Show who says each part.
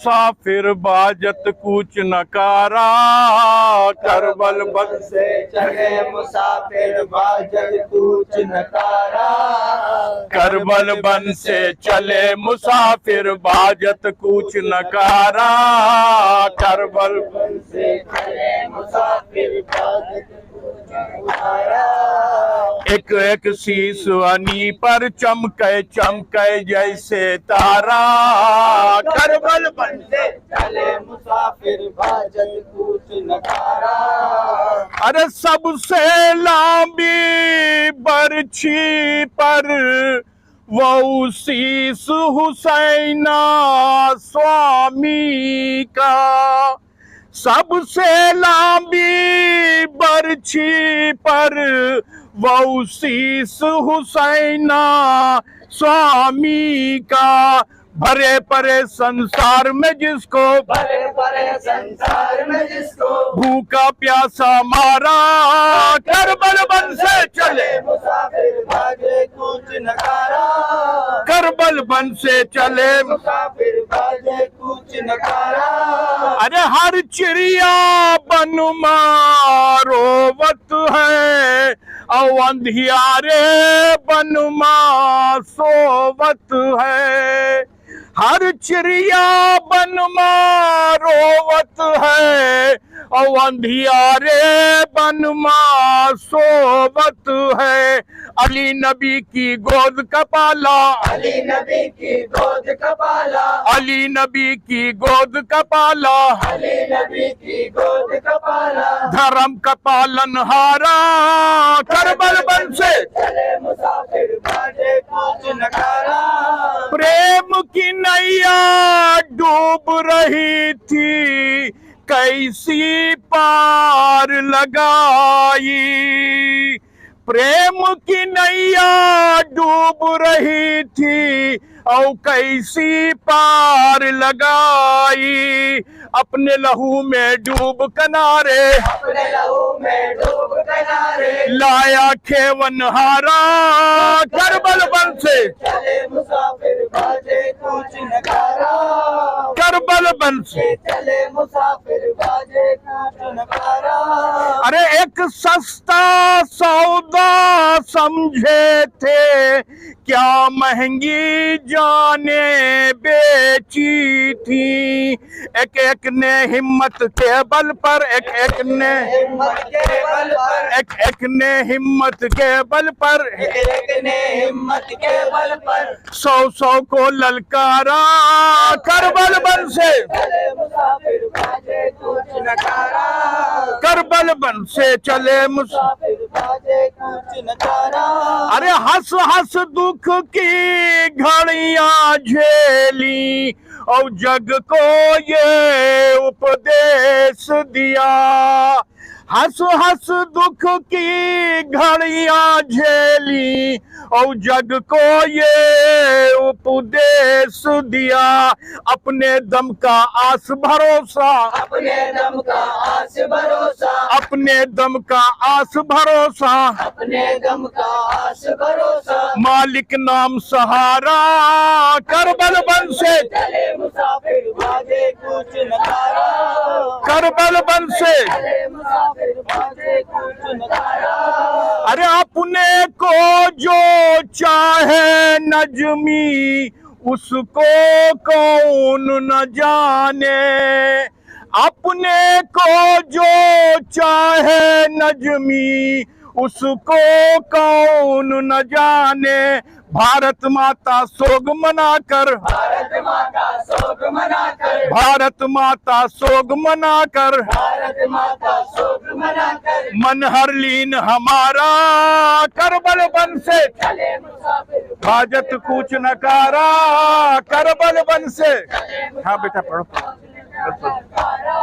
Speaker 1: मुसाफिर बाजत कूच नकारा, करबल बन
Speaker 2: से चले मुसाफिर बाजत कूच नकारा।
Speaker 1: करबल बन से चले मुसाफिर बाजत कूच नकारा, करबल
Speaker 2: बन से चले मुसाफिर बाजत कूच नकारा।
Speaker 1: एक एक शीश अनी पर चमके चमके जैसे तारा, करबल बन
Speaker 2: से चले मुसाफिर बाजत कूच नकारा।
Speaker 1: अरे सबसे लांबी बरछी पर वो शीश हुसैना स्वामी का, सबसे लांबी बरछी पर वो शीश हुसैना स्वामी का। भरे परे संसार में जिसको,
Speaker 2: भरे परे संसार में जिसको
Speaker 1: भूखा प्यासा मारा, करबल बन से चले
Speaker 2: मुसाफिर बाजे कूच नकारा।
Speaker 1: करबल बन से चले
Speaker 2: मुसाफिर बाजे कूच नकारा।
Speaker 1: अरे हर चिड़िया बन रोवत है, और अंधियारे बन सोवत है। हर चिड़िया बन रोवत है, और अंधियारे बन सोवत है। अली नबी की गोद कपाला,
Speaker 2: अली नबी की गोद कपाला,
Speaker 1: अली नबी की गोद कपाला,
Speaker 2: अली नबी की गोद कपाला।
Speaker 1: धर्म का पालनहारा, करबल बन से
Speaker 2: चले मुसाफिर बाजे कूच नकारा।
Speaker 1: प्रेम की नैया डूब रही थी, कैसी पार लगाई। प्रेम की नैया डूब रही थी, और कैसी पार लगाई। अपने लहू में डूब किनारे,
Speaker 2: अपने लहू में डूब किनारे
Speaker 1: लाया खेवन हारा, करबल बन से
Speaker 2: चले मुसाफिर बाजे कूच नकारा।
Speaker 1: करबल बन से
Speaker 2: चले मुसाफिर बाजे कूच नकारा।
Speaker 1: अरे एक सस्ता सौदा समझे थे, क्या महंगी जाने बेची थी। एक एक ने हिम्मत के बल पर, एक एक ने
Speaker 2: हिम्मत के बल पर,
Speaker 1: एक ने हिम्मत के बल पर,
Speaker 2: एक ने हिम्मत के बल पर
Speaker 1: 100 को ललकारा, करबल बन से
Speaker 2: चले मुसाफिर बाजे कूच नकारा।
Speaker 1: करबल बन से चले
Speaker 2: मुसाफिर बाजे कूच नकारा।
Speaker 1: अरे हंस हंस दुख की घड़ियां झेली, और जग को ये उपदेश दिया। हंस हंस दुख की घड़ियां झेली, और जग को ये उपदेश दिया। अपने दम का आस भरोसा,
Speaker 2: अपने दम का आस भरोसा,
Speaker 1: अपने दम का आस भरोसा,
Speaker 2: अपने दम का आस भरोसा।
Speaker 1: मालिक नाम सहारा, करबल बन से
Speaker 2: चले मुसाफिर बाजे कूच नकारा।
Speaker 1: करबल बन से
Speaker 2: चले मुसाफिर बाजे कूच नकारा।
Speaker 1: अरे अपने को जो चाहे नजमी, उसको कौन न जाने। अपने को जो चाहे नजमी, उसको कौन न जाने। भारत माता सोग मनाकर,
Speaker 2: भारत माता सोग मनाकर,
Speaker 1: भारत माता सोग मनाकर,
Speaker 2: भारत माता सोग मनाकर
Speaker 1: मन हर लीन हमारा, करबल बन से
Speaker 2: चले मुसाफिर
Speaker 1: बाजत कूच नकारा, करबल बन से। हाँ बेटा पढ़ो।
Speaker 2: नकारा।